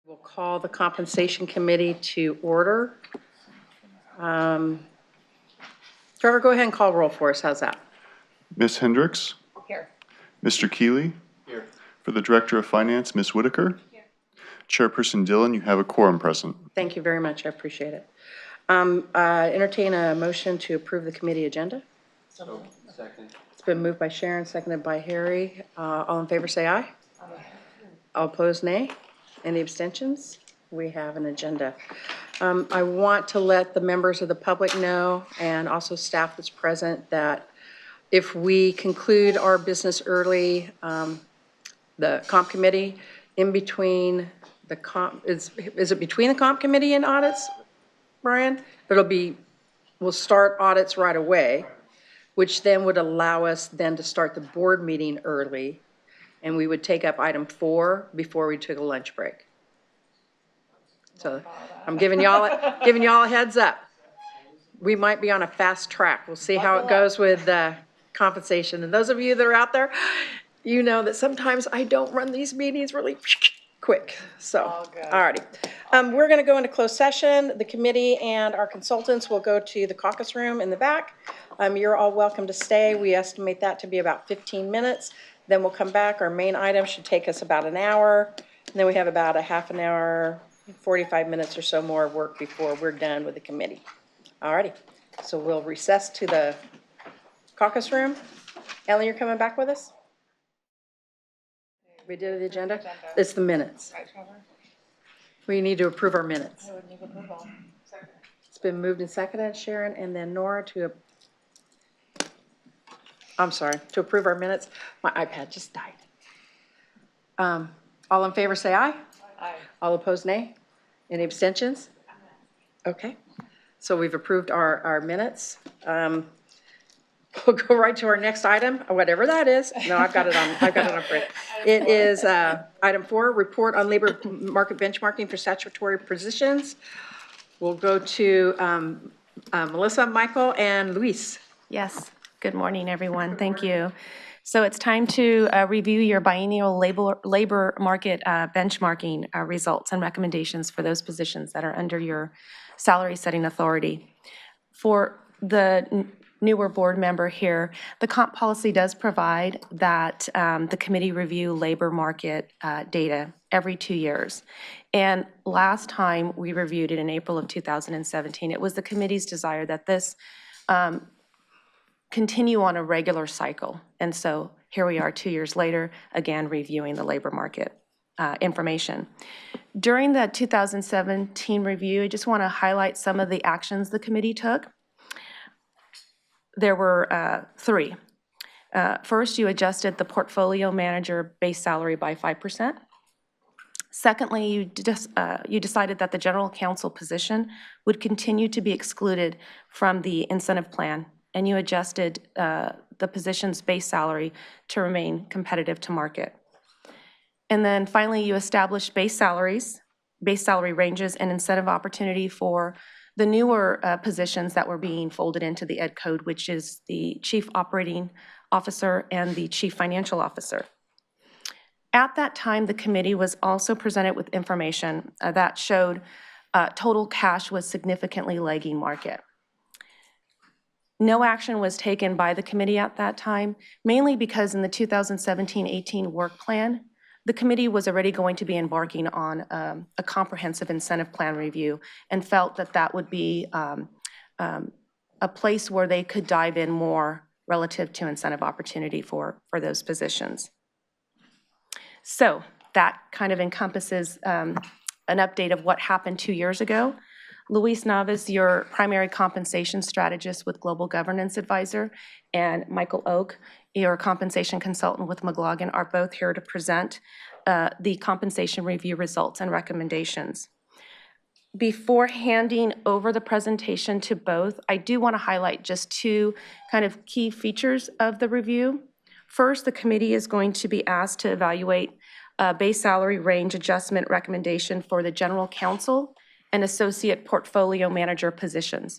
We'll call the Compensation Committee to order. Trevor, go ahead and call roll for us. How's that? Ms. Hendricks? Here. Mr. Keeley? Here. For the Director of Finance, Ms. Whitaker? Here. Chairperson Dillon, you have a quorum present. Thank you very much. I appreciate it. Entertain a motion to approve the committee agenda. So, second. It's been moved by Sharon, seconded by Harry. All in favor say aye. All opposed, nay. Any abstentions? We have an agenda. I want to let the members of the public know, and also staff that's present, that if we conclude our business early, the comp committee, in between the comp, is it between the comp committee and audits, Brian? We'll start audits right away, which then would allow us then to start the board meeting early. And we would take up item 4 before we took a lunch break. So I'm giving y'all a heads up. We might be on a fast track. We'll see how it goes with compensation. And those of you that are out there, you know that sometimes I don't run these meetings really quick. So, all righty. We're going to go into closed session. The committee and our consultants will go to the caucus room in the back. You're all welcome to stay. We estimate that to be about 15 minutes. Then we'll come back. Our main item should take us about an hour. And then we have about a half an hour, 45 minutes or so more work before we're done with the committee. All righty. So we'll recess to the caucus room. Ellen, you're coming back with us? We did the agenda? It's the minutes. We need to approve our minutes. It's been moved and seconded, Sharon, and then Nora to approve our minutes. My iPad just died. All in favor say aye. Aye. All opposed, nay. Any abstentions? Okay. So we've approved our minutes. We'll go right to our next item, whatever that is. No, I've got it on print. It is item 4, report on labor market benchmarking for statutory positions. We'll go to Melissa, Michael, and Luis. Yes. Good morning, everyone. Thank you. So it's time to review your biennial labor market benchmarking results and recommendations for those positions that are under your salary setting authority. For the newer board member here, the comp policy does provide that the committee review labor market data every 2 years. And last time we reviewed it in April of 2017, it was the committee's desire that this continue on a regular cycle. And so here we are 2 years later, again reviewing the labor market information. During the 2017 review, I just want to highlight some of the actions the committee took. There were 3. First, you adjusted the portfolio manager base salary by 5%. Secondly, you decided that the general counsel position would continue to be excluded from the incentive plan, and you adjusted the position's base salary to remain competitive to market. And then finally, you established base salary ranges and incentive opportunity for the newer positions that were being folded into the Ed Code, which is the Chief Operating Officer and the Chief Financial Officer. At that time, the committee was also presented with information that showed total cash was significantly lagging market. No action was taken by the committee at that time, mainly because in the 2017-18 work plan, the committee was already going to be embarking on a comprehensive incentive plan review and felt that that would be a place where they could dive in more relative to incentive opportunity for those positions. So that kind of encompasses an update of what happened 2 years ago. Luis Navas, your primary compensation strategist with Global Governance Advisor, and Michael Oak, your compensation consultant with McLaughlin, are both here to present the compensation review results and recommendations. Before handing over the presentation to both, I do want to highlight just 2 kind of key features of the review. First, the committee is going to be asked to evaluate a base salary range adjustment recommendation for the general counsel and associate portfolio manager positions.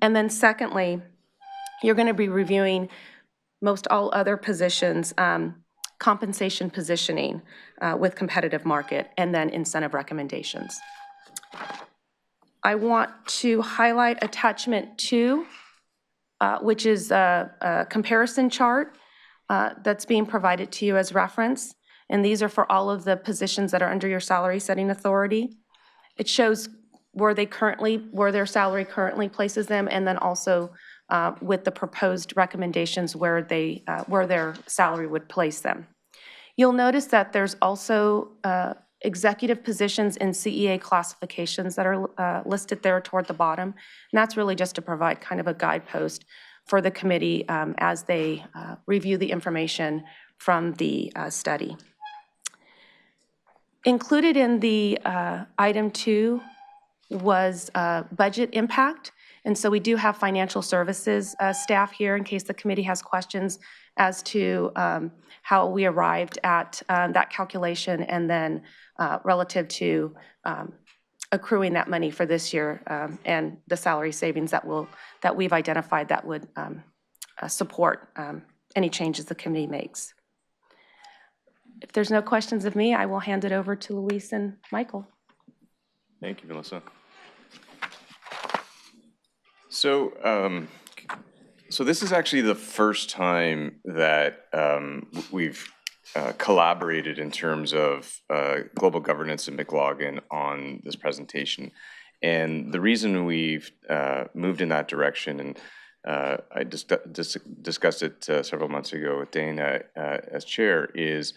And then secondly, you're going to be reviewing most all other positions compensation positioning with competitive market, and then incentive recommendations. I want to highlight attachment 2, which is a comparison chart that's being provided to you as reference. And these are for all of the positions that are under your salary setting authority. It shows where their salary currently places them, and then also with the proposed recommendations where their salary would place them. You'll notice that there's also executive positions in CEA classifications that are listed there toward the bottom. And that's really just to provide kind of a guidepost for the committee as they review the information from the study. Included in the item 2 was budget impact. And so we do have financial services staff here in case the committee has questions as to how we arrived at that calculation, and then relative to accruing that money for this year and the salary savings that we've identified that would support any changes the committee makes. If there's no questions of me, I will hand it over to Luis and Michael. Thank you, Melissa. So, so this is actually the first time that we've collaborated in terms of global governance and McLaughlin on this presentation. And the reason we've moved in that direction, and I discussed it several months ago with Dana as chair, is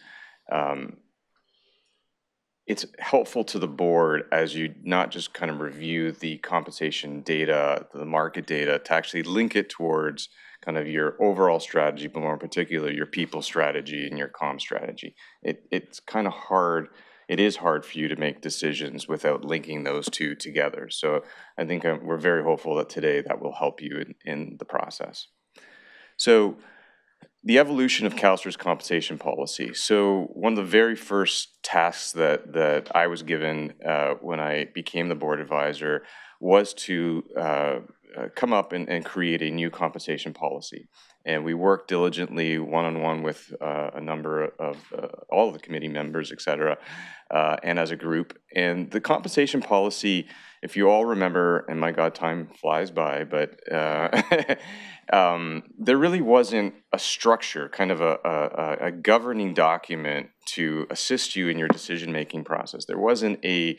it's helpful to the board as you not just kind of review the compensation data, the market data, to actually link it towards kind of your overall strategy, but more in particular, your people strategy and your comm strategy. It's kind of hard. It is hard for you to make decisions without linking those two together. So I think we're very hopeful that today that will help you in the process. So the evolution of CalSTRS compensation policy. So one of the very first tasks that I was given when I became the board advisor was to come up and create a new compensation policy. And we worked diligently one-on-one with a number of all of the committee members, et cetera, and as a group. And the compensation policy, if you all remember, and my God, time flies by, but there really wasn't a structure, kind of a governing document to assist you in your decision-making process. There wasn't a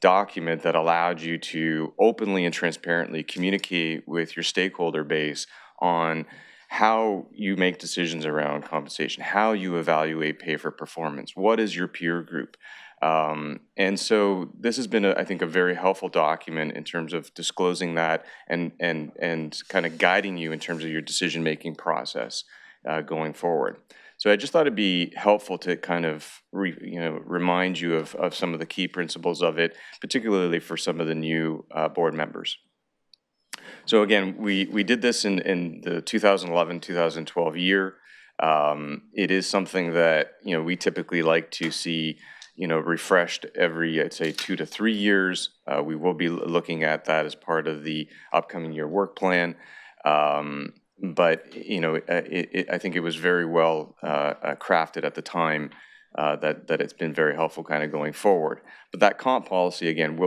document that allowed you to openly and transparently communicate with your stakeholder base on how you make decisions around compensation, how you evaluate pay for performance, what is your peer group. And so this has been, I think, a very helpful document in terms of disclosing that and kind of guiding you in terms of your decision-making process going forward. So I just thought it'd be helpful to kind of remind you of some of the key principles of it, particularly for some of the new board members. So again, we did this in the 2011-2012 year. It is something that we typically like to see refreshed every, I'd say, 2 to 3 years. We will be looking at that as part of the upcoming year work plan. But I think it was very well crafted at the time that it's been very helpful kind of going forward. But that comp policy again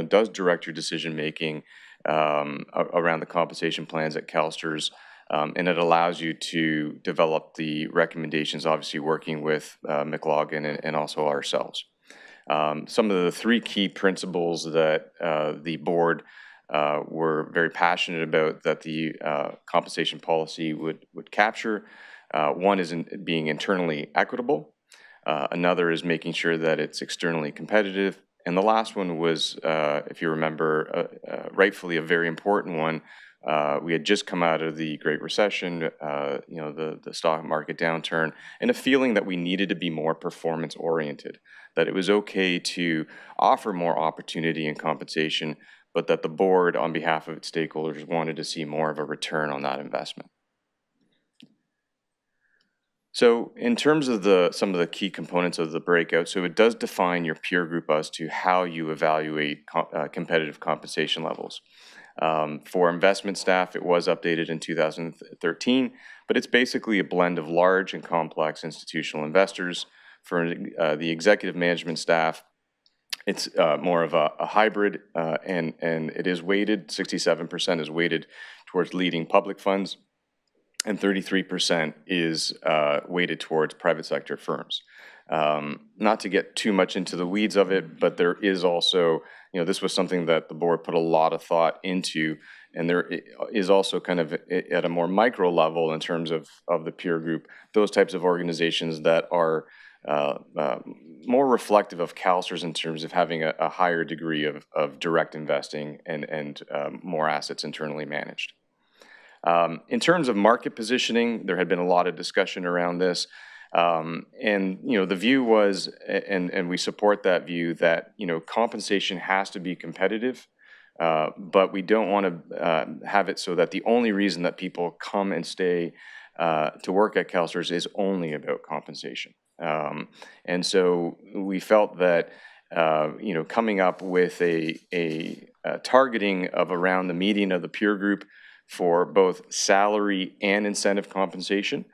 does direct your decision making around the compensation plans at CalSTRS, and it allows you to develop the recommendations, obviously working with McLaughlin and also ourselves. Some of the 3 key principles that the board were very passionate about that the compensation policy would capture. One is being internally equitable. Another is making sure that it's externally competitive. And the last one was, if you remember, rightfully a very important one. We had just come out of the Great Recession, the stock market downturn, and a feeling that we needed to be more performance-oriented, that it was okay to offer more opportunity and compensation, but that the board, on behalf of its stakeholders, wanted to see more of a return on that investment. So in terms of some of the key components of the breakout, so it does define your peer group as to how you evaluate competitive compensation levels. For investment staff, it was updated in 2013, but it's basically a blend of large and complex institutional investors. For the executive management staff, it's more of a hybrid, and it is weighted, 67% is weighted towards leading public funds, and 33% is weighted towards private sector firms. Not to get too much into the weeds of it, but there is also, this was something that the board put a lot of thought into, and there is also kind of at a more micro level in terms of the peer group, those types of organizations that are more reflective of CalSTRS in terms of having a higher degree of direct investing and more assets internally managed. In terms of market positioning, there had been a lot of discussion around this. And the view was, and we support that view, that compensation has to be competitive, but we don't want to have it so that the only reason that people come and stay to work at CalSTRS is only about compensation. And so we felt that coming up with a targeting of around the median of the peer group for both salary and incentive compensation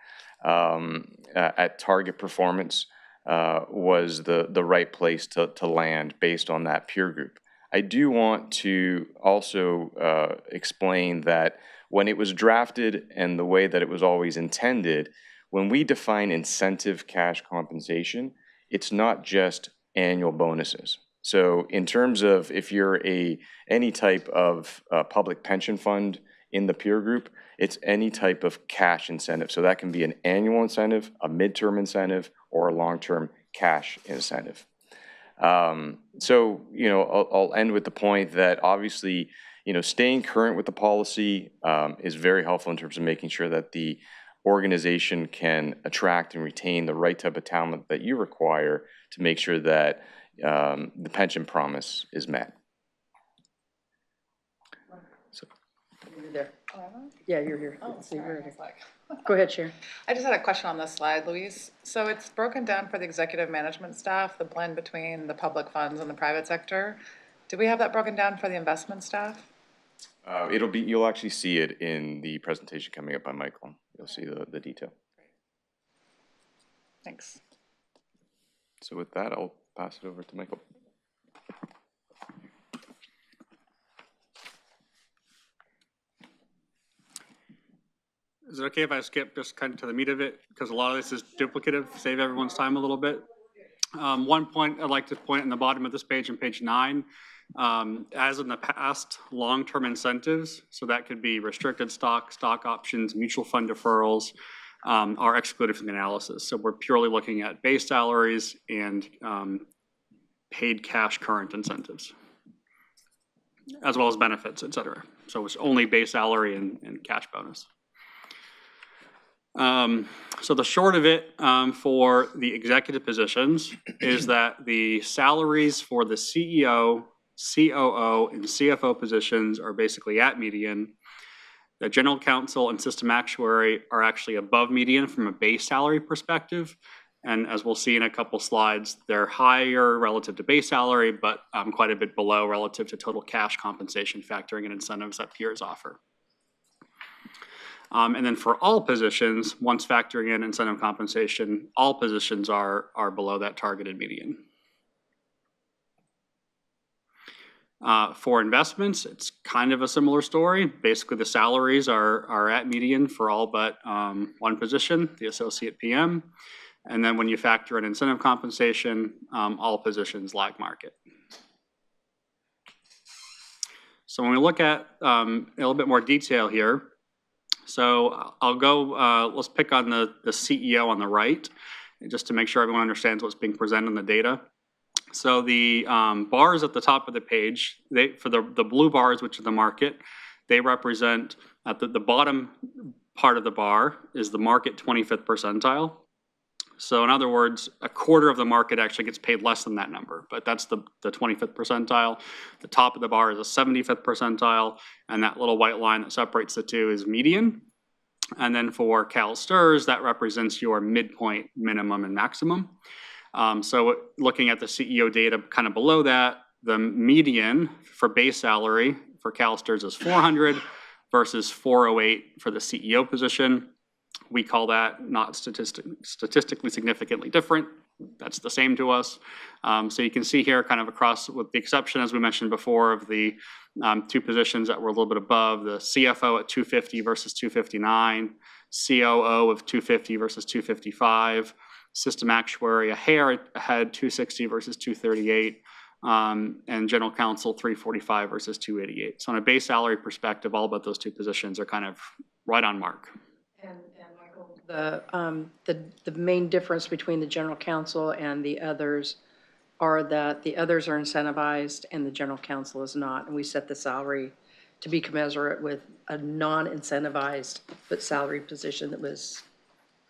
at target performance was the right place to land based on that peer group. I do want to also explain that when it was drafted and the way that it was always intended, when we define incentive cash compensation, it's not just annual bonuses. So in terms of if you're any type of public pension fund in the peer group, it's any type of cash incentive. So that can be an annual incentive, a midterm incentive, or a long-term cash incentive. So I'll end with the point that obviously, staying current with the policy is very helpful in terms of making sure that the organization can attract and retain the right type of talent that you require to make sure that the pension promise is met. So. You're there. Yeah, you're here. Oh, So you're sorry. I here. was like, Go ahead, Sharon. I just had a question on this slide, Louise. So it's broken down for the executive management staff, the blend between the public funds and the private sector. Do we have that broken down for the investment staff? You'll actually see it in the presentation coming up by Michael. You'll see the detail. Thanks. So with that, I'll pass it over to Michael. Is it okay if I skip just kind of to the meat of it? Because a lot of this is duplicative, save everyone's time a little bit. One point I'd like to point in the bottom of this page on page 9, as in the past, long-term incentives, so that could be restricted stock, stock options, mutual fund deferrals, are excluded from the analysis. So we're purely looking at base salaries and paid cash current incentives, as well as benefits, et cetera. So it's only base salary and cash bonus. So the short of it for the executive positions is that the salaries for the CEO, COO, and CFO positions are basically at median. The general counsel and system actuary are actually above median from a base salary perspective. And as we'll see in a couple slides, they're higher relative to base salary, but quite a bit below relative to total cash compensation, factoring in incentives that peers offer. And then for all positions, once factoring in incentive compensation, all positions are below that targeted median. For investments, it's kind of a similar story. Basically, the salaries are at median for all but one position, the associate PM. And then when you factor in incentive compensation, all positions lag market. So when we look at a little bit more detail here, so I'll go, let's pick on the CEO on the right, just to make sure everyone understands what's being presented in the data. So the bars at the top of the page, for the blue bars, which are the market, they represent, at the bottom part of the bar is the market 25th percentile. So in other words, a quarter of the market actually gets paid less than that number, but that's the 25th percentile. The top of the bar is a 75th percentile, and that little white line that separates the two is median. And then for CalSTRS, that represents your midpoint, minimum, and maximum. So looking at the CEO data kind of below that, the median for base salary for CalSTRS is 400 versus 408 for the CEO position. We call that not statistically significantly different. That's the same to us. So you can see here kind of across, with the exception, as we mentioned before, of the two positions that were a little bit above, the CFO at 250 versus 259, COO of 250 versus 255, system actuary a hair ahead, 260 versus 238, and general counsel 345 versus 288. So on a base salary perspective, all but those two positions are kind of right on mark. And Michael, the main difference between the general counsel and the others are that the others are incentivized and the general counsel is not. And we set the salary to be commensurate with a non-incentivized but salaried position that was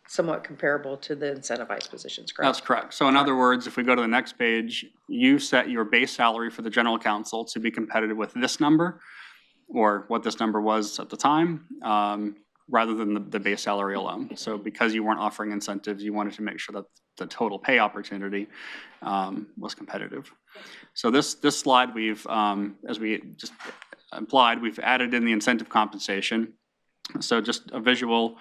somewhat comparable to the incentivized positions, correct? That's correct. So in other words, if we go to the next page, you set your base salary for the general counsel to be competitive with this number, or what this number was at the time, rather than the base salary alone. So because you weren't offering incentives, you wanted to make sure that the total pay opportunity was competitive. So this slide, we've, as we just implied, we've added in the incentive compensation. So just a visual,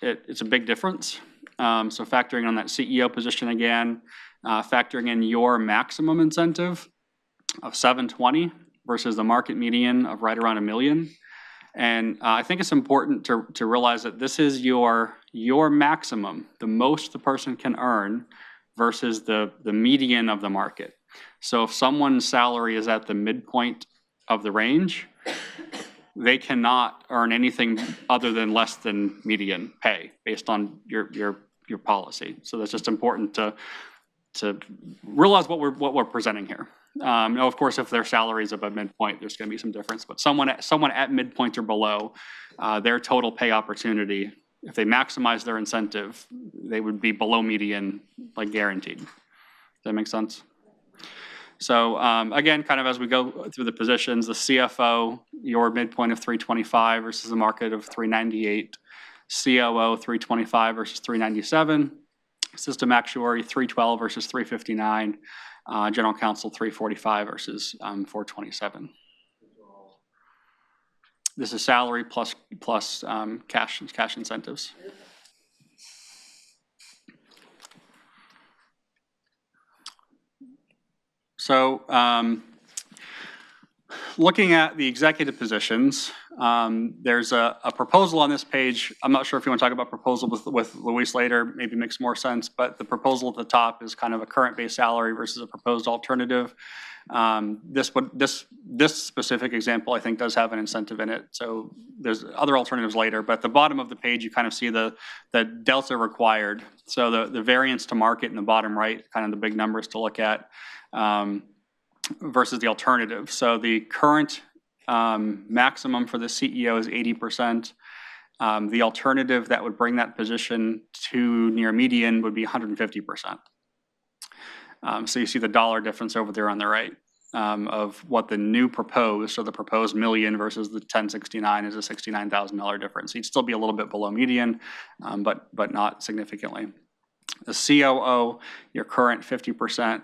it's a big difference. So factoring on that CEO position again, factoring in your maximum incentive of 720 versus the market median of right around $1 million. And I think it's important to realize that this is your maximum, the most the person can earn versus the median of the market. So if someone's salary is at the midpoint of the range, they cannot earn anything other than less than median pay based on your policy. So that's just important to realize what we're presenting here. Now, of course, if their salary is above midpoint, there's going to be some difference. But someone at midpoint or below, their total pay opportunity, if they maximize their incentive, they would be below median, like guaranteed. Does that make sense? So again, kind of as we go through the positions, the CFO, your midpoint of 325 versus the market of 398, COO 325 versus 397, system actuary 312 versus 359, general counsel 345 versus 427. This is salary plus cash incentives. So looking at the executive positions, there's a proposal on this page. I'm not sure if you want to talk about proposal with Luis later, maybe makes more sense, but the proposal at the top is kind of a current base salary versus a proposed alternative. This specific example, I think, does have an incentive in it. So there's other alternatives later, but at the bottom of the page, you kind of see the delta required. So the variance to market in the bottom right, kind of the big numbers to look at, versus the alternative. So the current maximum for the CEO is 80%. The alternative that would bring that position to near median would be 150%. So you see the dollar difference over there on the right of what the new proposed, so the proposed million versus the 1069 is a $69,000 difference. So you'd still be a little bit below median, but not significantly. The COO, your current 50%,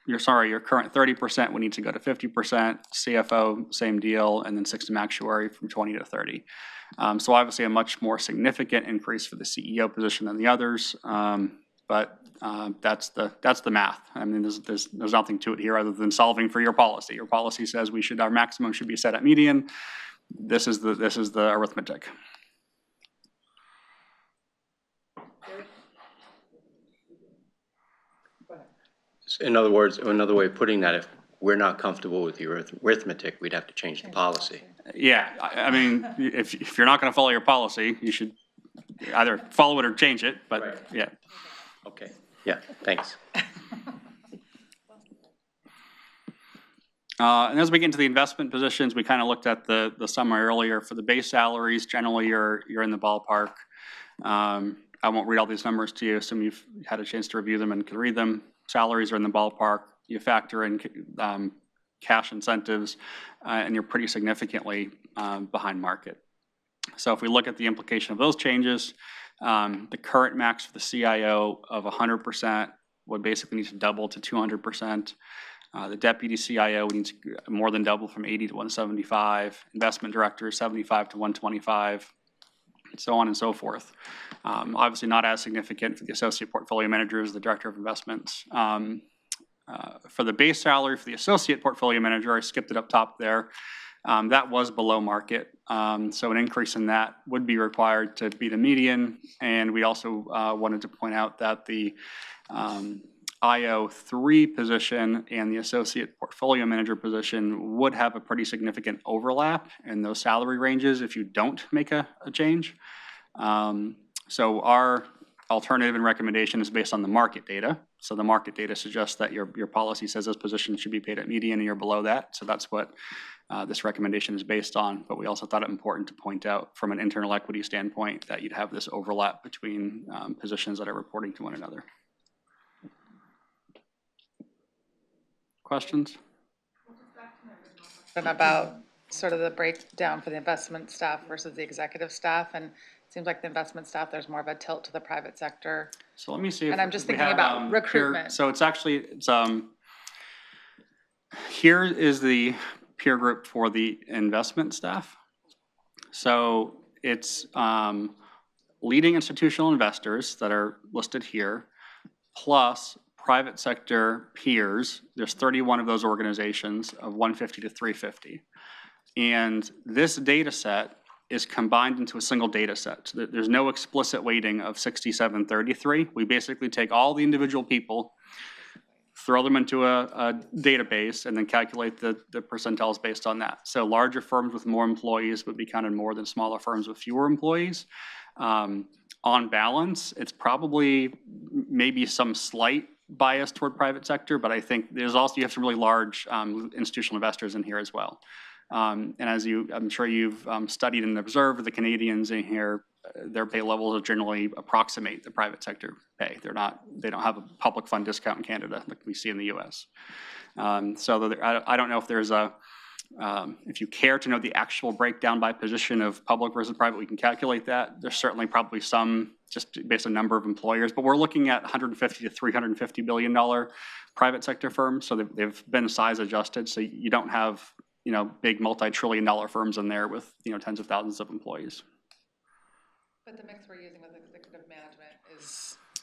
your current 30% would need to go to 50%, CFO, same deal, and then system actuary from 20 to 30. So obviously a much more significant increase for the CEO position than the others, but that's the math. I mean, there's nothing to it here other than solving for your policy. Your policy says our maximum should be set at median. This is the arithmetic. In other words, another way of putting that, if we're not comfortable with your arithmetic, we'd have to change the policy. Yeah, I mean, if you're not going to follow your policy, you should either follow it or change it, but right. Yeah. Okay, yeah, thanks. And as we get into the investment positions, we kind of looked at the summary earlier. For the base salaries, generally you're in the ballpark. I won't read all these numbers to you. Some of you've had a chance to review them and can read them. Salaries are in the ballpark. You factor in cash incentives, and you're pretty significantly behind market. So if we look at the implication of those changes, the current max for the CIO of 100% would basically need to double to 200%. The deputy CIO, we need to more than double from 80 to 175. Investment director, 75 to 125, and so on and so forth. Obviously not as significant for the associate portfolio manager as the director of investments. For the base salary for the associate portfolio manager, I skipped it up top there. That was below market. So an increase in that would be required to be the median. And we also wanted to point out that the IO3 position and the associate portfolio manager position would have a pretty significant overlap in those salary ranges if you don't make a change. So our alternative and recommendation is based on the market data. So the market data suggests that your policy says this position should be paid at median and you're below that. So that's what this recommendation is based on. But we also thought it important to point out from an internal equity standpoint that you'd have this overlap between positions that are reporting to one another. Questions? And about sort of the breakdown for the investment staff versus the executive staff, and it seems like the investment staff, there's more of a tilt to the private sector. So let me see if And I'm just we thinking have, about recruitment. So it's actually, here is the peer group for the investment staff. So it's leading institutional investors that are listed here, plus private sector peers. There's 31 of those organizations of 150 to 350. And this data set is combined into a single data set. So there's no explicit weighting of 67-33. We basically take all the individual people, throw them into a database, and then calculate the percentiles based on that. So larger firms with more employees would be counted more than smaller firms with fewer employees. On balance, it's probably maybe some slight bias toward private sector, but I think there's also, you have some really large institutional investors in here as well. And as I'm sure you've studied and observed, the Canadians in here, their pay levels generally approximate the private sector pay. They don't have a public fund discount in Canada like we see in the US. So I don't know if there's if you care to know the actual breakdown by position of public versus private, we can calculate that. There's certainly probably some just based on number of employers, but we're looking at $150 to $350 billion private sector firms. So they've been size adjusted. So you don't have, big multi-trillion-dollar firms in there with, tens of thousands of employees. But the mix we're using with executive management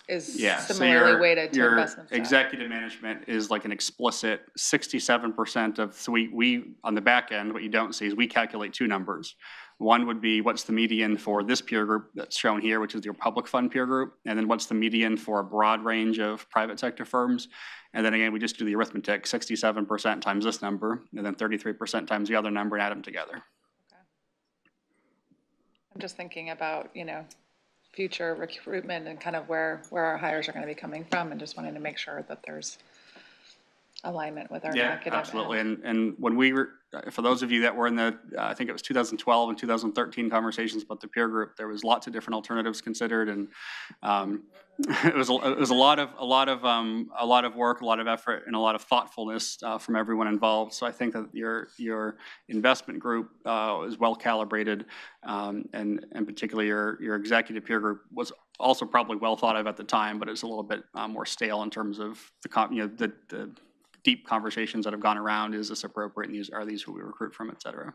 is Yeah, similarly weighted to your investment staff. executive management is like an explicit 67% of, so we on the back end, what you don't see is we calculate two numbers. One would be what's the median for this peer group that's shown here, which is your public fund peer group, and then what's the median for a broad range of private sector firms. And then again, we just do the arithmetic, 67% times this number, and then 33% times the other number, and add them together. Okay. I'm just thinking about, future recruitment and kind of where our hires are going to be coming from, and just wanting to make sure that there's alignment with our Yeah, executive. absolutely. And when we were, for those of you that were in the, I think it was 2012 and 2013 conversations about the peer group, there was lots of different alternatives considered, and it was a lot of work, a lot of effort, and a lot of thoughtfulness from everyone involved. So I think that your investment group is well calibrated, and particularly your executive peer group was also probably well thought of at the time, but it's a little bit more stale in terms of the deep conversations that have gone around. Is this appropriate? And are these who we recruit from, et cetera?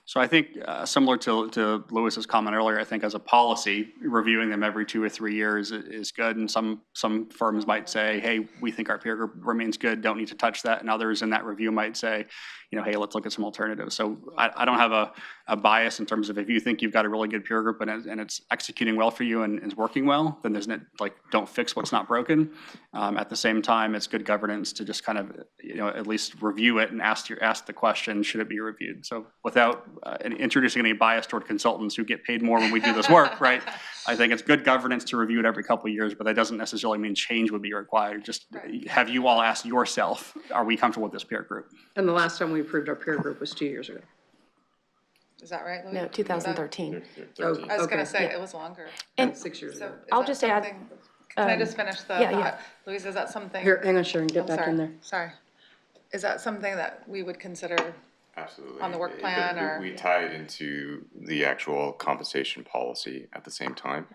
So I think similar to Lewis's comment earlier, I think as a policy, reviewing them every 2 or 3 years is good. And some firms might say, hey, we think our peer group remains good, don't need to touch that. And others in that review might say, hey, let's look at some alternatives. So I don't have a bias in terms of if you think you've got a really good peer group and it's executing well for you and is working well, then there's don't fix what's not broken. At the same time, it's good governance to just kind of, at least review it and ask the question, should it be reviewed? So without introducing any bias toward consultants who get paid more when we do this work, right? I think it's good governance to review it every couple of years, but that doesn't necessarily mean change would be required. Just have you all ask yourself, are we comfortable with this peer group? And the last time we approved our peer group was 2 years ago. Is that right, Louis? No, 2013. Oh, I was going okay. to say, it was longer. And 6 years So ago. is I'll that just add, something- Can I just finish the yeah, thought? yeah. Louise, is that something? Here, hang on, Sharon, get I'm back sorry. in there. Sorry. Is that something that we would consider? Absolutely. On the work plan, or? We tie it into the actual compensation policy at the same time.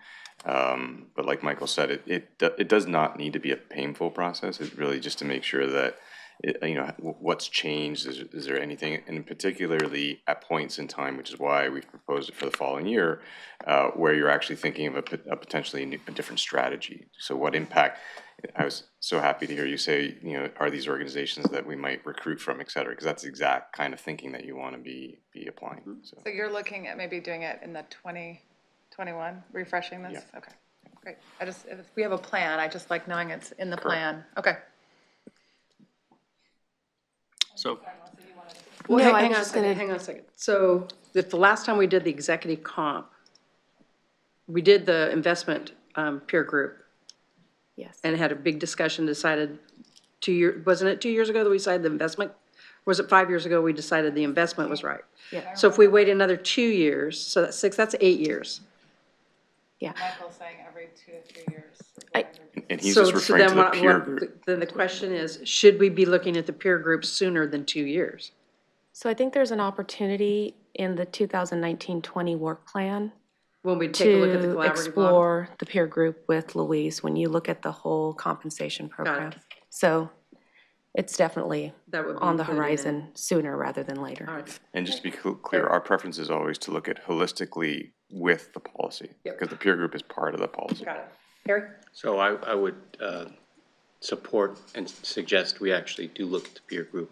But like Michael said, it does not need to be a painful process. It's really just to make sure that, what's changed, is there anything, and particularly at points in time, which is why we've proposed it for the following year, where you're actually thinking of a potentially a different strategy. So what impact, I was so happy to hear you say, are these organizations that we might recruit from, et cetera, because that's the exact kind of thinking that you want to be applying. So. So you're looking at maybe doing it in the 2021, refreshing this? Yeah. Okay, great. If we have a plan, I just like knowing it's in the plan. Okay. So, Well, No, I hang was on a just second, gonna- hang on a second. So if the last time we did the executive comp, we did the investment peer group Yes. and had a big discussion, decided wasn't it 2 years ago that we decided the investment? Or was it 5 years ago we decided the investment was right? Yeah. So if we wait another 2 years, so that's 6, that's 8 years. Yeah. Michael's saying every 2 to 3 years. And he's So- just so referring then to the what- peer what- group. Then the question is, should we be looking at the peer group sooner than 2 years? So I think there's an opportunity in the 2019-20 work plan When we take a look at the to collaborative model? explore the peer group with Louise when you look at the whole compensation program. So it's definitely That would be on the included in- horizon sooner rather than later. All right. And just to be clear, our preference is always to look at holistically with the policy, Yep. because the peer group is part of the policy. Got it. Harry? So I would support and suggest we actually do look at the peer group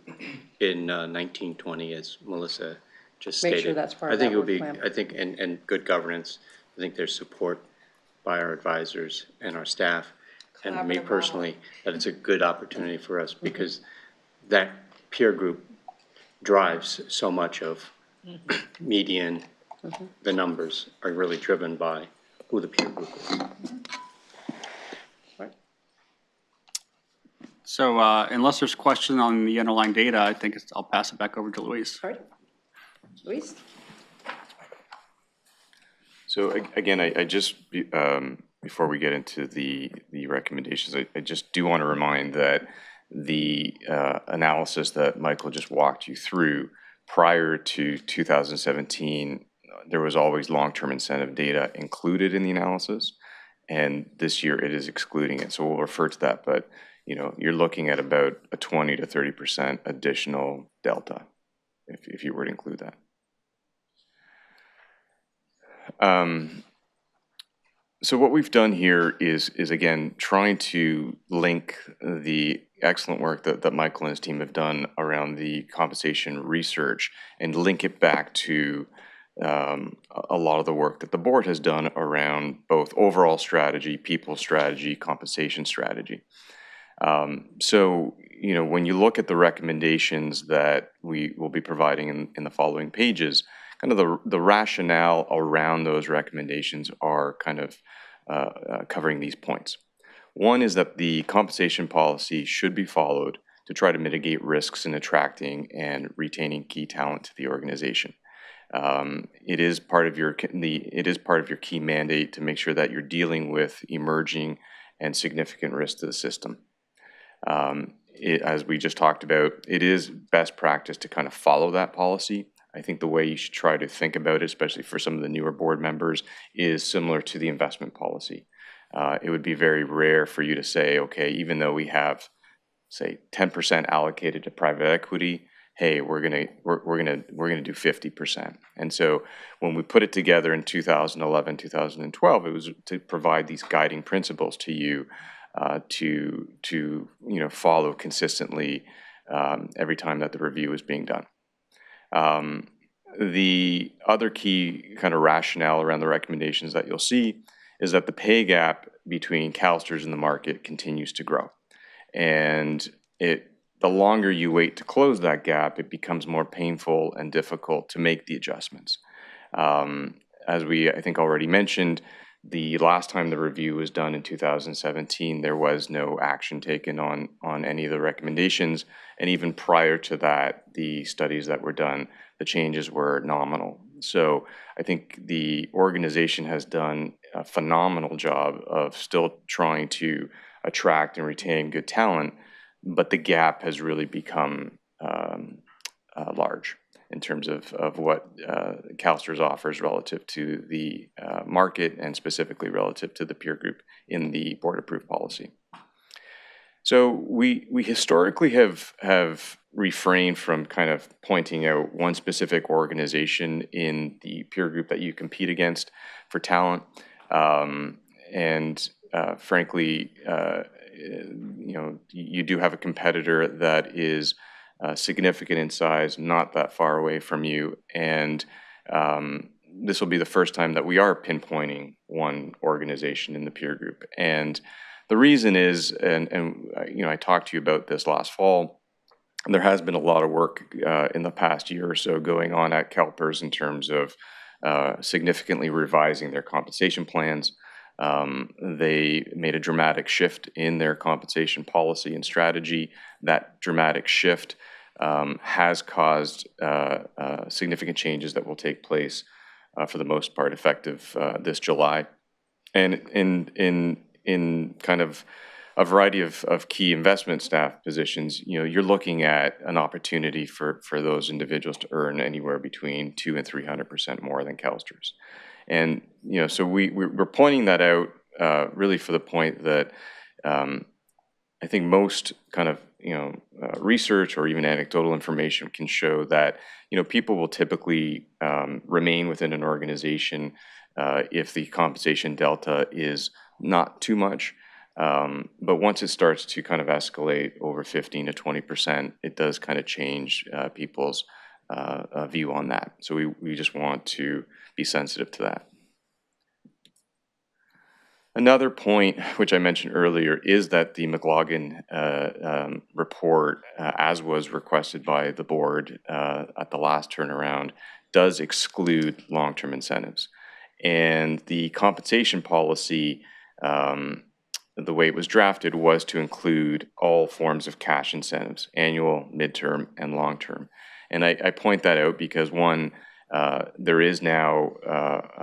in 1920, as Melissa just Make stated. sure that's part of I think that it would work be, plan. I think, and good governance, I think there's support by our advisors and our staff, and me Collaborative model. personally, that it's a good opportunity for us, because that peer group drives so much of median. The numbers are really driven by who the peer group is. so unless there's question on the underlying data, I think I'll pass it back over to Louise. All right. Luis? So again, I just, before we get into the recommendations, I just do want to remind that the analysis that Michael just walked you through prior to 2017, there was always long-term incentive data included in the analysis. And this year it is excluding it. So we'll refer to that, but you're looking at about a 20 to 30% additional delta if you were to include that. So what we've done here is again, trying to link the excellent work that Michael and his team have done around the compensation research and link it back to a lot of the work that the board has done around both overall strategy, people strategy, compensation strategy. So, when you look at the recommendations that we will be providing in the following pages, kind of the rationale around those recommendations are kind of covering these points. One is that the compensation policy should be followed to try to mitigate risks in attracting and retaining key talent to the organization. It is part of your key mandate to make sure that you're dealing with emerging and significant risks to the system. As we just talked about, it is best practice to kind of follow that policy. I think the way you should try to think about it, especially for some of the newer board members, is similar to the investment policy. It would be very rare for you to say, okay, even though we have, say, 10% allocated to private equity, hey, we're gonna do 50%. And so when we put it together in 2011, 2012, it was to provide these guiding principles to you to follow consistently every time that the review is being done. The other key kind of rationale around the recommendations that you'll see is that the pay gap between CalSTRS and the market continues to grow. And the longer you wait to close that gap, it becomes more painful and difficult to make the adjustments. As we, I think, already mentioned, the last time the review was done in 2017, there was no action taken on any of the recommendations. And even prior to that, the studies that were done, the changes were nominal. So I think the organization has done a phenomenal job of still trying to attract and retain good talent, but the gap has really become large. in terms of what CalSTRS offers relative to the market and specifically relative to the peer group in the board-approved policy. So we historically have refrained from kind of pointing out one specific organization in the peer group that you compete against for talent. Frankly, you do have a competitor that is significant in size, not that far away from you, and this will be the first time that we are pinpointing one organization in the peer group. And the reason is, I talked to you about this last fall. There has been a lot of work in the past year or so going on at CalPERS in terms of significantly revising their compensation plans. They made a dramatic shift in their compensation policy and strategy. That dramatic shift has caused significant changes that will take place for the most part effective this July. And in kind of a variety of key investment staff positions, you're looking at an opportunity for those individuals to earn anywhere between 200% and 300% more than CalSTRS. And, so we're pointing that out really for the point that I think most kind of, research or even anecdotal information can show that, people will typically remain within an organization if the compensation delta is not too much. But once it starts to kind of escalate over 15 to 20%, it does kind of change people's view on that. So we just want to be sensitive to that. Another point, which I mentioned earlier, is that the McLaughlin report, as was requested by the board at the last turnaround, does exclude long-term incentives. And the compensation policy, the way it was drafted, was to include all forms of cash incentives, annual, midterm, and long-term. And I point that out because, one, there is now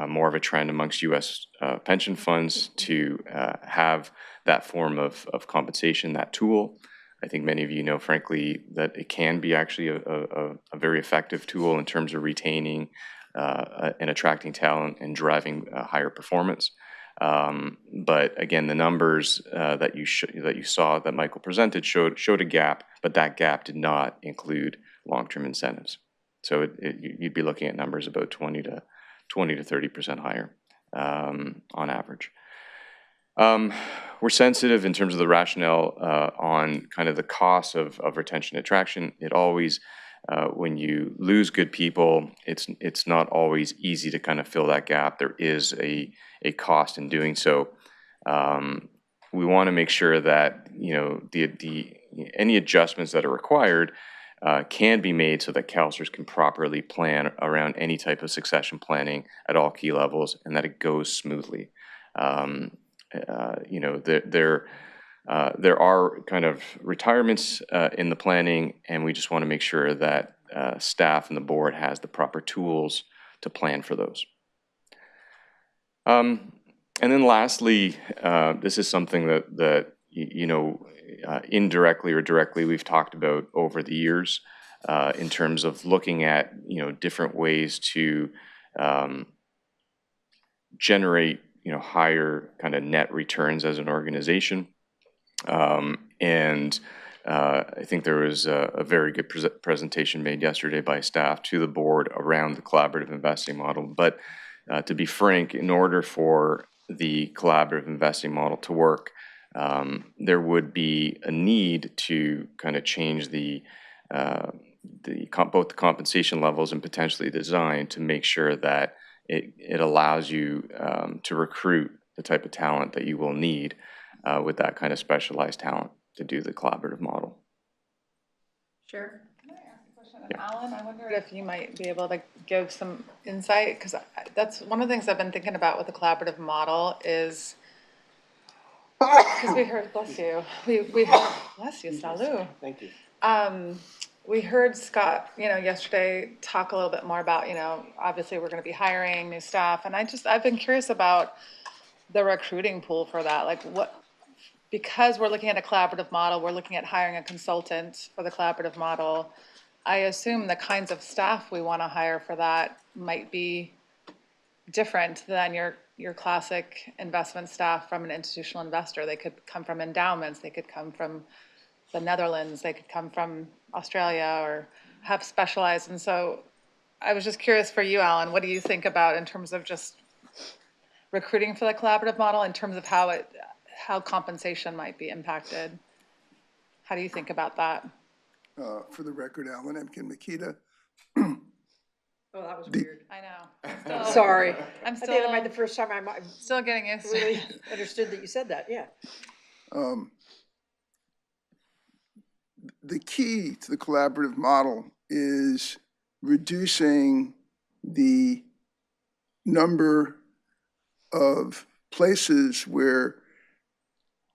more of a trend amongst U.S. Pension funds to have that form of compensation, that tool. I think many of you know, frankly, that it can be actually a very effective tool in terms of retaining and attracting talent and driving higher performance. But again, the numbers that you saw that Michael presented showed a gap, but that gap did not include long-term incentives. So you'd be looking at numbers about 20 to 30% higher on average. We're sensitive in terms of the rationale on kind of the cost of retention and attraction. It always, when you lose good people, it's not always easy to kind of fill that gap. There is a cost in doing so. We want to make sure that any adjustments that are required can be made so that CalSTRS can properly plan around any type of succession planning at all key levels, and that it goes smoothly. There are kind of retirements in the planning, and we just want to make sure that staff and the board has the proper tools to plan for those. And then lastly, this is something that indirectly or directly we've talked about over the years in terms of looking at different ways to generate higher kind of net returns as an organization. And I think there was a very good presentation made yesterday by staff to the board around the collaborative investing model. But to be frank, in order for the collaborative investing model to work, there would be a need to kind of change both the compensation levels and potentially design to make sure that it allows you to recruit the type of talent that you will need with that kind of specialized talent to do the collaborative model. Sure. Can I ask a question? Yeah. Alan, I wondered if you might be able to give some insight, because that's one of the things I've been thinking about with the collaborative model is, because we heard, bless you, we heard, bless you, salut. Thank you. We heard Scott, yesterday talk a little bit more about, obviously we're going to be hiring new staff, and I've been curious about the recruiting pool for that. Like because we're looking at a collaborative model, we're looking at hiring a consultant for the collaborative model. I assume the kinds of staff we want to hire for that might be different than your classic investment staff from an institutional investor. They could come from endowments, they could come from the Netherlands, they could come from Australia or have specialized. And so I was just curious for you, Alan, what do you think about in terms of just recruiting for the collaborative model, in terms of how compensation might be impacted? How do you think about that? For the record, Alan Emkin Makita. Oh, that was weird. I know. Sorry. I'm I think that might be still, the first time I'm still getting used to really it. understood that you said that, yeah. The key to the collaborative model is reducing the number of places where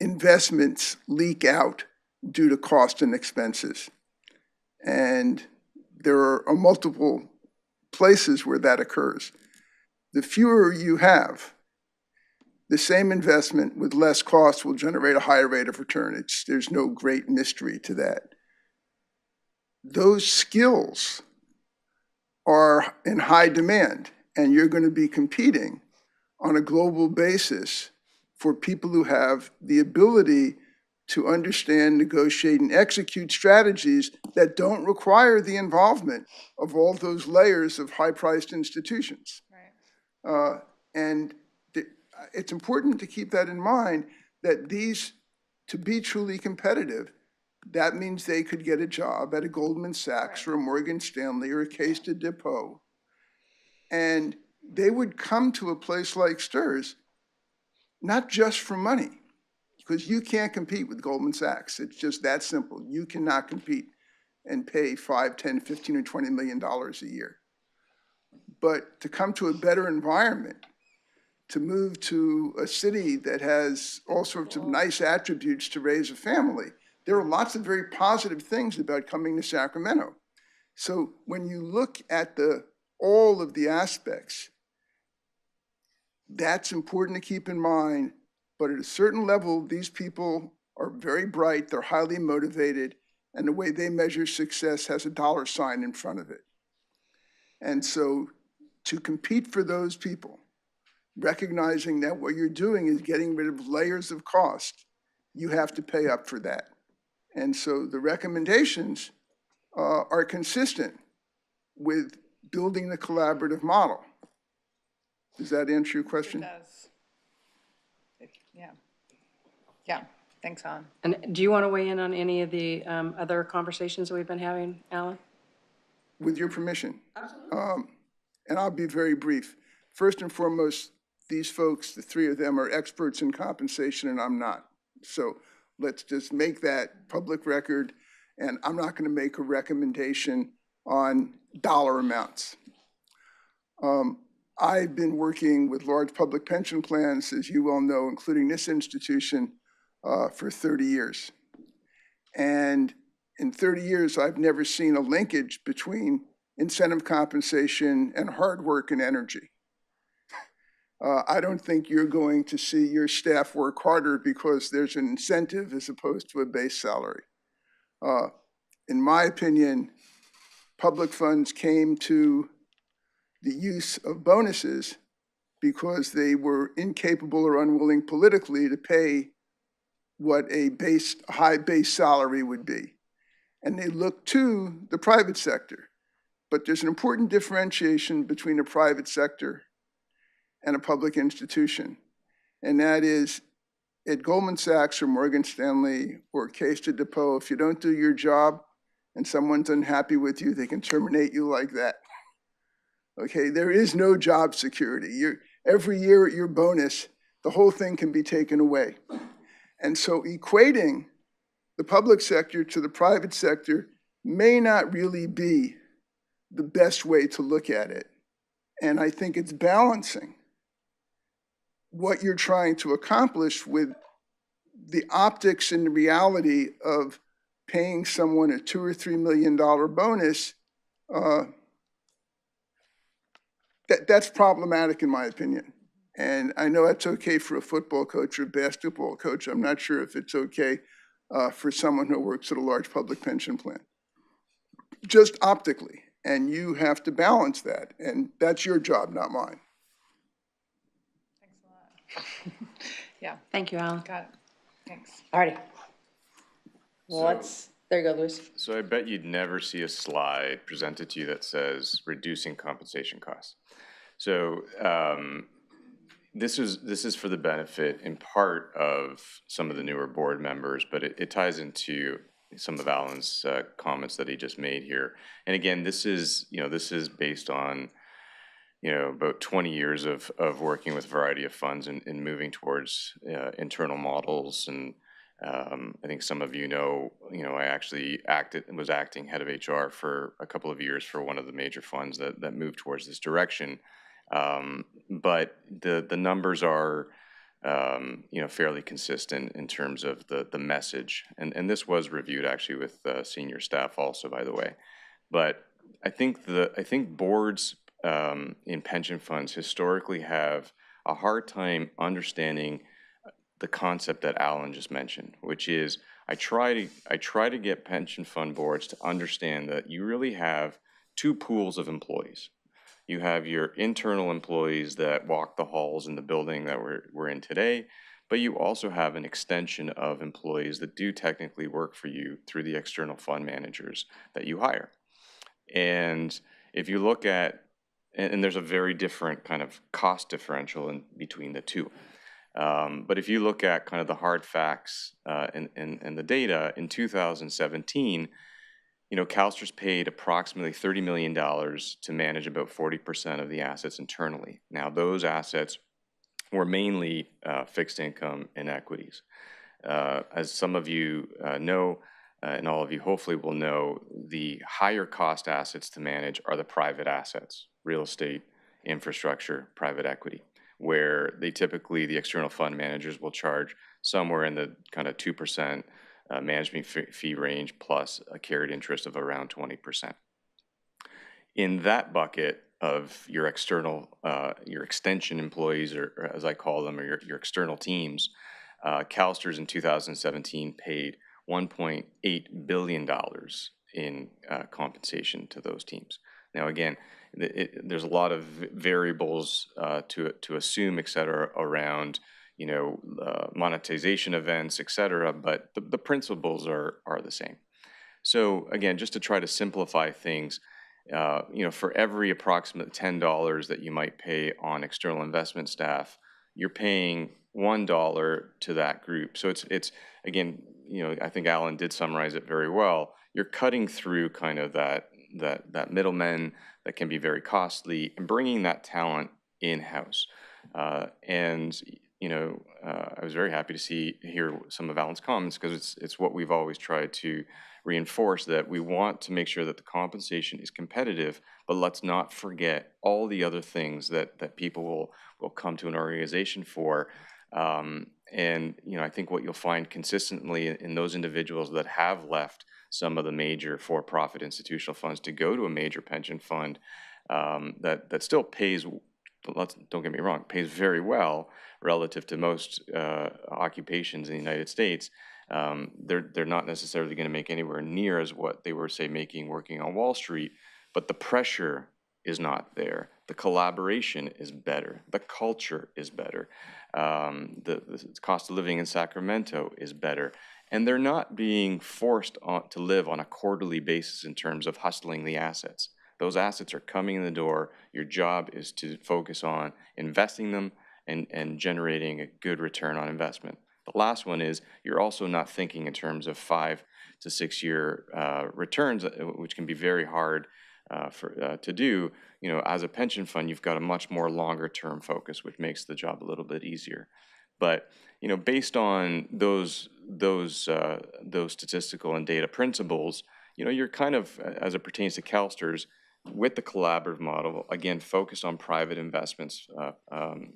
investments leak out due to cost and expenses. And there are multiple places where that occurs. The fewer you have, the same investment with less cost will generate a higher rate of return. There's no great mystery to that. Those skills are in high demand, and you're going to be competing on a global basis for people who have the ability to understand, negotiate, and execute strategies that don't require the involvement of all those layers of high-priced institutions. Right. And it's important to keep that in mind, that to be truly competitive, that means they could get a job at a Goldman Sachs or a Morgan Stanley or a CalSTRS, and they would come to a place like STRS not just for money, because you can't compete with Goldman Sachs. It's just that simple. You cannot compete and pay $5, $10, $15, or $20 million a year. But to come to a better environment, to move to a city that has all sorts of nice attributes to raise a family, there are lots of very positive things about coming to Sacramento. So when you look at all of the aspects, that's important to keep in mind. But at a certain level, these people are very bright, they're highly motivated, and the way they measure success has a dollar sign in front of it. And so to compete for those people, recognizing that what you're doing is getting rid of layers of cost, you have to pay up for that. And so the recommendations are consistent with building the collaborative model. Does that answer your question? It does. Yeah. Yeah. Thanks, Alan. And do you want to weigh in on any of the other conversations that we've been having, Alan? With your permission. And I'll be very brief. First and foremost, these folks, the three of them, are experts in compensation, and I'm not. So let's just make that public record, and I'm not going to make a recommendation on dollar amounts. I've been working with large public pension plans, as you well know, including this institution, for 30 years. And in 30 years, I've never seen a linkage between incentive compensation and hard work and energy. I don't think you're going to see your staff work harder because there's an incentive as opposed to a base salary. In my opinion, public funds came to the use of bonuses because they were incapable or unwilling politically to pay what a high base salary would be. And they looked to the private sector. But there's an important differentiation between a private sector and a public institution. And that is, at Goldman Sachs or Morgan Stanley or CalSTRS, if you don't do your job and someone's unhappy with you, they can terminate you like that. Okay, there is no job security. Every year at your bonus, the whole thing can be taken away. And so equating the public sector to the private sector may not really be the best way to look at it. And I think it's balancing what you're trying to accomplish with the optics and the reality of paying someone a $2 or $3 million bonus. That's problematic in my opinion. And I know that's okay for a football coach or a basketball coach. I'm not sure if it's okay for someone who works at a large public pension plan. just optically. And you have to balance that. And that's your job, not mine. Thanks a lot. Yeah, Thank you, Alan. got it. Thanks. All righty. Well, there you go, Luis. So I bet you'd never see a slide presented to you that says reducing compensation costs. So this is for the benefit in part of some of the newer board members, but it ties into some of Alan's comments that he just made here. And again, this is based on about 20 years of working with a variety of funds and moving towards internal models. And I think some of I actually was acting head of HR for a couple of years for one of the major funds that moved towards this direction. But the numbers are fairly consistent in terms of the message. And this was reviewed actually with senior staff also, by the way. But I think boards in pension funds historically have a hard time understanding the concept that Alan just mentioned, which is I try to get pension fund boards to understand that you really have two pools of employees. You have your internal employees that walk the halls in the building that we're in today, but you also have an extension of employees that do technically work for you through the external fund managers that you hire. And if you look at, and there's a very different kind of cost differential in between the two. But if you look at kind of the hard facts and the data, in 2017, CalSTRS paid approximately $30 million to manage about 40% of the assets internally. Now, those assets were mainly fixed income and equities. As some of you know, and all of you hopefully will know, the higher cost assets to manage are the private assets, real estate, infrastructure, private equity, where they typically, the external fund managers will charge somewhere in the kind of 2% management fee range plus a carried interest of around 20%. In that bucket of your external, your extension employees, or as I call them, or your external teams, CalSTRS in 2017 paid $1.8 billion in compensation to those teams. Now, again, there's a lot of variables to assume, et cetera, around monetization events, et cetera, but the principles are the same. So again, just to try to simplify things, for every approximate $10 that you might pay on external investment staff, you're paying $1 to that group. So it's again, I think Alan did summarize it very well. You're cutting through kind of that middleman that can be very costly and bringing that talent in-house. And I was very happy to hear some of Alan's comments, because it's what we've always tried to reinforce, that we want to make sure that the compensation is competitive, but let's not forget all the other things that people will come to an organization for. And I think what you'll find consistently in those individuals that have left some of the major for-profit institutional funds to go to a major pension fund that still pays, don't get me wrong, pays very well relative to most occupations in the United States. They're not necessarily going to make anywhere near as what they were, say, making working on Wall Street, but the pressure is not there. The collaboration is better. The culture is better. The cost of living in Sacramento is better. And they're not being forced to live on a quarterly basis in terms of hustling the assets. Those assets are coming in the door. Your job is to focus on investing them and generating a good return on investment. The last one is you're also not thinking in terms of 5 to 6 year returns, which can be very hard to do. As a pension fund, you've got a much more longer term focus, which makes the job a little bit easier. But based on those statistical and data principles, you're kind of, as it pertains to CalSTRS, with the collaborative model, again, focus on private investments, and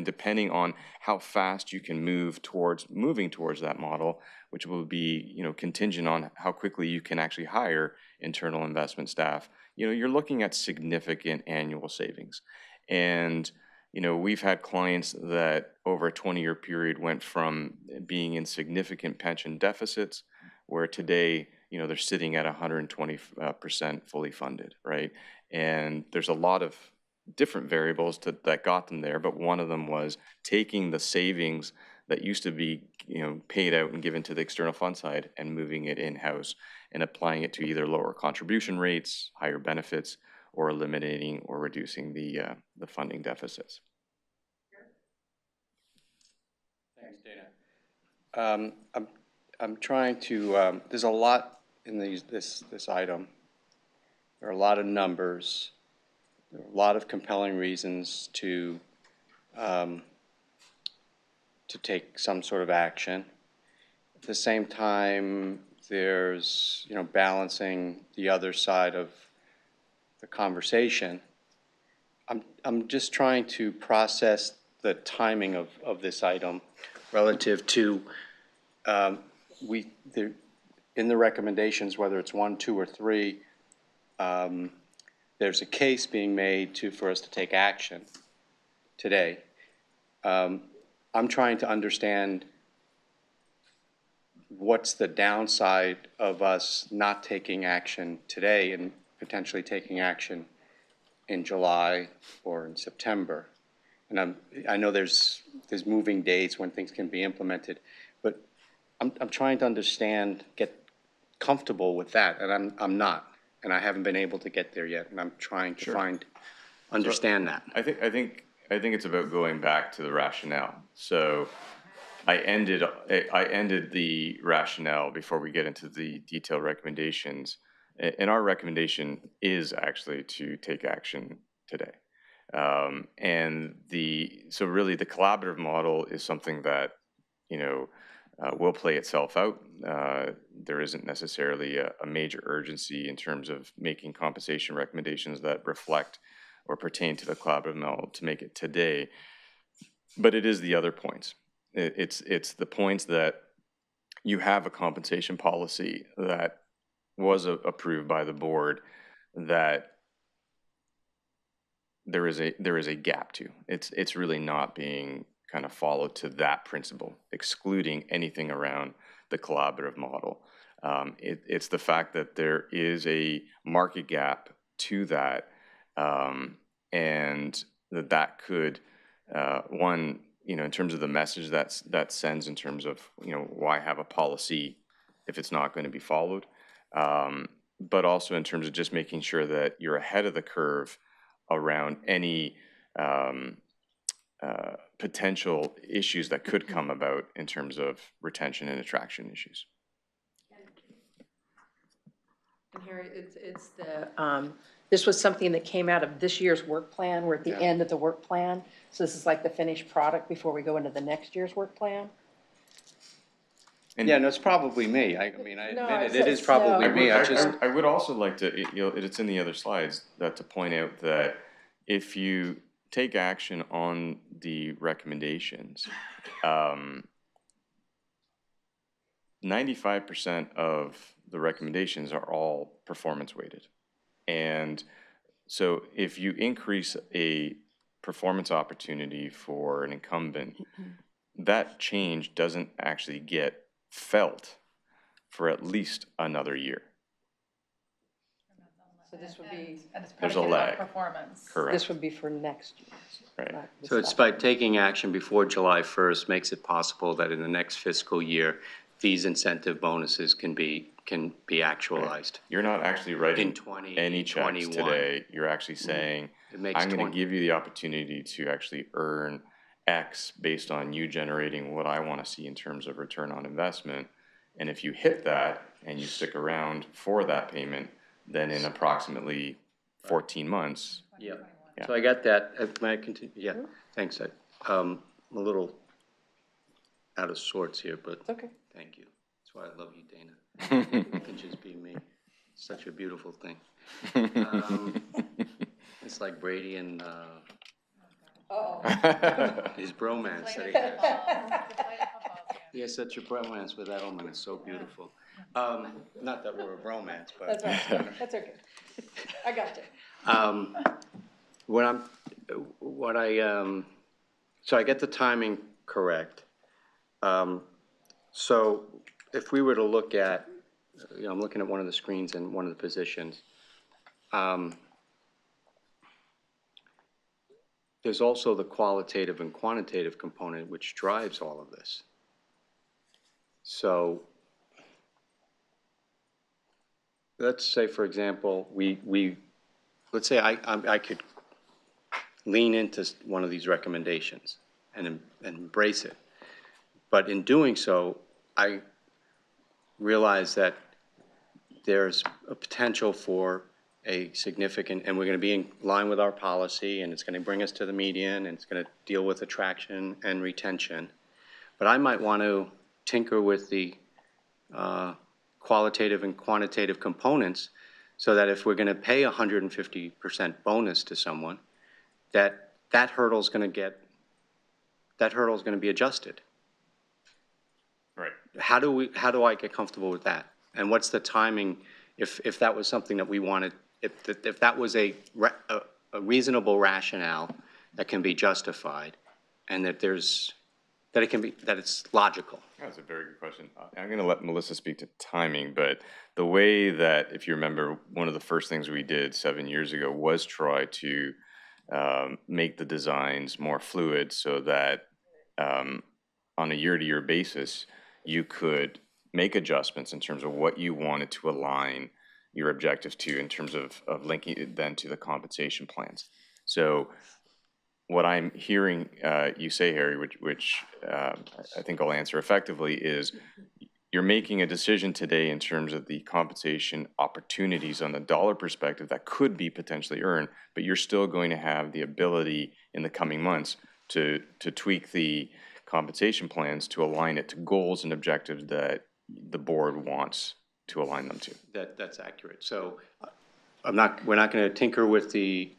depending on how fast you can moving towards that model, which will be, contingent on how quickly you can actually hire internal investment staff, you're looking at significant annual savings. And, we've had clients that over a 20-year period went from being in significant pension deficits, where today they're sitting at 120% fully funded, right? And there's a lot of different variables that got them there, but one of them was taking the savings that used to be, paid out and given to the external fund side and moving it in-house and applying it to either lower contribution rates, higher benefits, or eliminating or reducing the funding deficits. Thanks, Dana. I'm trying to, there's a lot in this item. There are a lot of numbers. There are a lot of compelling reasons to take some sort of action. At the same time, there's, balancing the other side of the conversation. I'm just trying to process the timing of this item relative to, in the recommendations, whether it's 1, 2, or 3, there's a case being made for us to take action today. I'm trying to understand what's the downside of us not taking action today and potentially taking action in July or in September. And I know there's moving dates when things can be implemented, but I'm trying to understand, get comfortable with that, and I'm not, and I haven't been able to get there yet, and I'm trying to understand that. I think it's about going back to the rationale. So I ended the rationale before we get into the detailed recommendations. And our recommendation is actually to take action today. So really the collaborative model is something that, will play itself out. There isn't necessarily a major urgency in terms of making compensation recommendations that reflect or pertain to the collaborative model to make it today. But it is the other points. It's the points that you have a compensation policy that was approved by the board that there is a gap to. It's really not being kind of followed to that principle, excluding anything around the collaborative model. It's the fact that there is a market gap to that, and that could, one, in terms of the message that sends in terms of, why have a policy if it's not going to be followed, but also in terms of just making sure that you're ahead of the curve around any potential issues that could come about in terms of retention and attraction issues. And Harry, it's the, this was something that came out of this year's work plan. We're at the end of the work plan. So this is like the finished product before we go into the next year's work plan. And Yeah, no, it's probably me. I mean, I No, admit it, it's- it is probably no. me. I would also like to, it's in the other slides, that to point out that if you take action on the recommendations, 95% of the recommendations are all performance weighted. And so if you increase a performance opportunity for an incumbent, that change doesn't actually get felt for at least another year. So this would be, And it's There's a predicated on lag. performance. Correct. this would be for next year. Right. not this So it's stuff. by taking action before July 1st makes it possible that in the next fiscal year, these incentive bonuses can be actualized. You're not actually writing In 20, any checks 21. today. You're actually saying, It makes I'm going to 20 give you the opportunity to actually earn X based on you generating what I want to see in terms of return on investment. And if you hit that and you stick around for that payment, then in approximately 14 months. Yeah. Yeah. So I got that. May I continue? Yeah, thanks. I'm a little out of sorts here, but It's okay. thank you. That's why I love you, Dana. You can just be me. It's such a beautiful thing. It's like Brady and his bromance. He has such a bromance with Edelman. It's so beautiful. Not that we're a bromance, but. That's right. That's okay. I got you. So I get the timing correct. So if we were to look at I'm looking at one of the screens and one of the positions. There's also the qualitative and quantitative component which drives all of this. So let's say, for example, let's say I could lean into one of these recommendations and embrace it. But in doing so, I realize that there's a potential for a significant, and we're going to be in line with our policy, and it's going to bring us to the median, and it's going to deal with attraction and retention. But I might want to tinker with the qualitative and quantitative components so that if we're going to pay 150% bonus to someone, that hurdle is going to be adjusted. Right. How do I get comfortable with that? And what's the timing if that was something that we wanted, if that was a reasonable rationale that can be justified and that it's logical? That's a very good question. I'm going to let Melissa speak to timing, but the way that, if you remember, one of the first things we did 7 years ago was try to make the designs more fluid so that on a year-to-year basis, you could make adjustments in terms of what you wanted to align your objectives to in terms of linking it then to the compensation plans. So what I'm hearing you say, Harry, which I think I'll answer effectively, is you're making a decision today in terms of the compensation opportunities on the dollar perspective that could be potentially earned, but you're still going to have the ability in the coming months to tweak the compensation plans to align it to goals and objectives that the board wants to align them to. That's accurate. So we're not going to tinker with the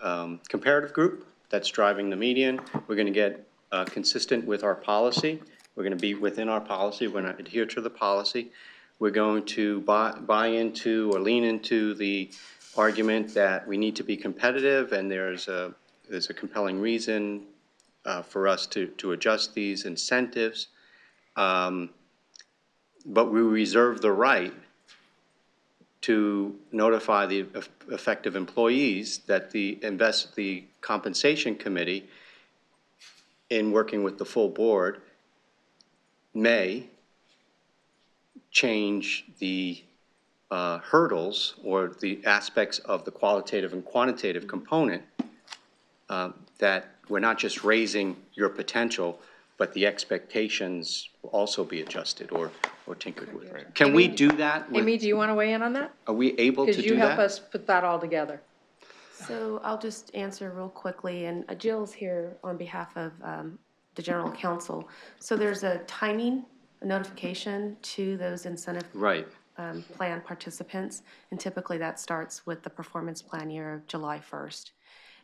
comparative group that's driving the median. We're going to get consistent with our policy. We're going to be within our policy. We're going to adhere to the policy. We're going to buy into or lean into the argument that we need to be competitive, and there's a compelling reason for us to adjust these incentives. But we reserve the right to notify the effective employees that the compensation committee, in working with the full board, may change the hurdles or the aspects of the qualitative and quantitative component, that we're not just raising your potential, but the expectations will also be adjusted or tinkered with. Right. Can we do that? Amy, do you want to weigh in on that? Are we able to do that? Because you help us put that all together. So I'll just answer real quickly, and Jill's here on behalf of the general counsel. So there's a timing notification to those incentive Right. plan participants, and typically that starts with the performance plan year of July 1st.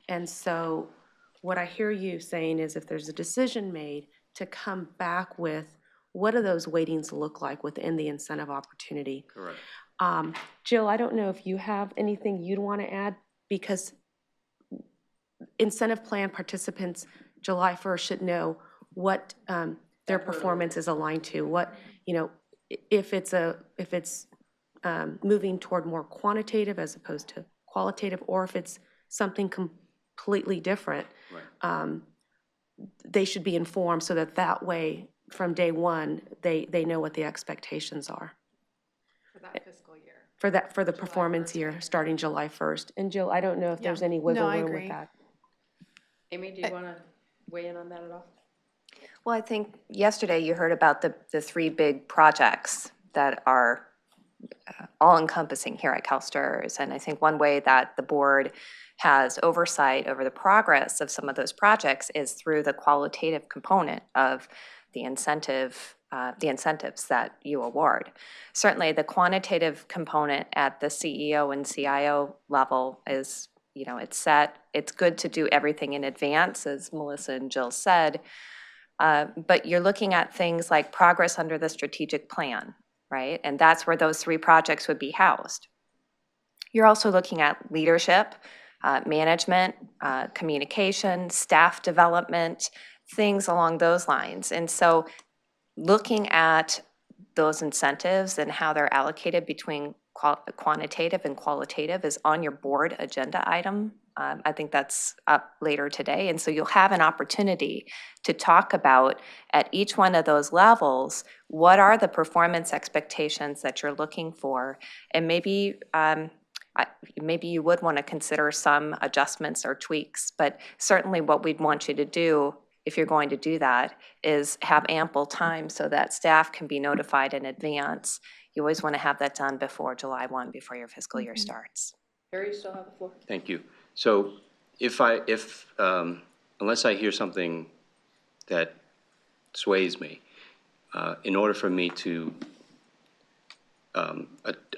And so what I hear you saying is if there's a decision made to come back with what do those weightings look like within the incentive opportunity. Correct. Jill, I don't know if you have anything you'd want to add, because incentive plan participants July 1st should know what their performance is aligned to. What, if it's moving toward more quantitative as opposed to qualitative, or if it's something completely different. Right. They should be informed so that way, from day one, they know what the expectations are. For that fiscal year. For the performance year, starting July 1st. And Jill, I don't know if there's any wiggle room with that. Amy, do you want to weigh in on that at all? Well, I think yesterday you heard about the three big projects that are all-encompassing here at CalSTRS. And I think one way that the board has oversight over the progress of some of those projects is through the qualitative component of the incentives that you award. Certainly, the quantitative component at the CEO and CIO level is, it's set. It's good to do everything in advance, as Melissa and Jill said. But you're looking at things like progress under the strategic plan, right? And that's where those three projects would be housed. You're also looking at leadership, management, communication, staff development, things along those lines. And so looking at those incentives and how they're allocated between quantitative and qualitative is on your board agenda item. I think that's up later today. And so you'll have an opportunity to talk about at each one of those levels, what are the performance expectations that you're looking for? And maybe maybe you would want to consider some adjustments or tweaks, but certainly what we'd want you to do, if you're going to do that, is have ample time so that staff can be notified in advance. You always want to have that done before July 1, before your fiscal year starts. Harry, you still have the floor? Thank you. So unless I hear something that sways me, in order for me to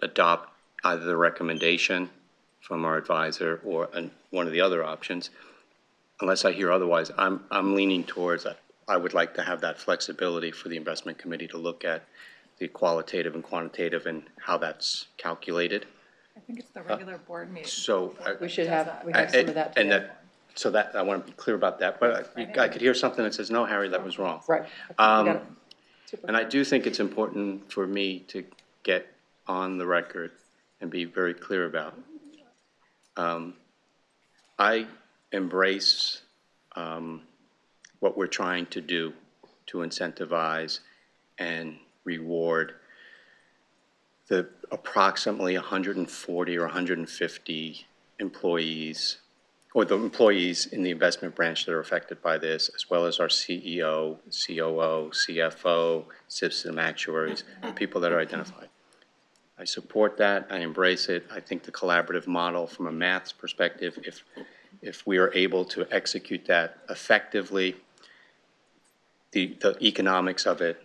adopt either the recommendation from our advisor or one of the other options, unless I hear otherwise, I'm leaning towards that. I would like to have that flexibility for the investment committee to look at the qualitative and quantitative and how that's calculated. I think it's the regular board meeting. So We should have, we have some of that and today. so that I want to be clear about that. But I could hear something that says, "No, Harry, that was wrong." Right. We got it. Super. And I do think it's important for me to get on the record and be very clear about. I embrace what we're trying to do to incentivize and reward the approximately 140 or 150 employees, or the employees in the investment branch that are affected by this, as well as our CEO, COO, CFO, system actuaries, people that are identified. I support that. I embrace it. I think the collaborative model from a maths perspective, if we are able to execute that effectively, the economics of it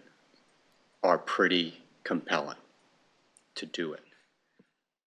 are pretty compelling to do it.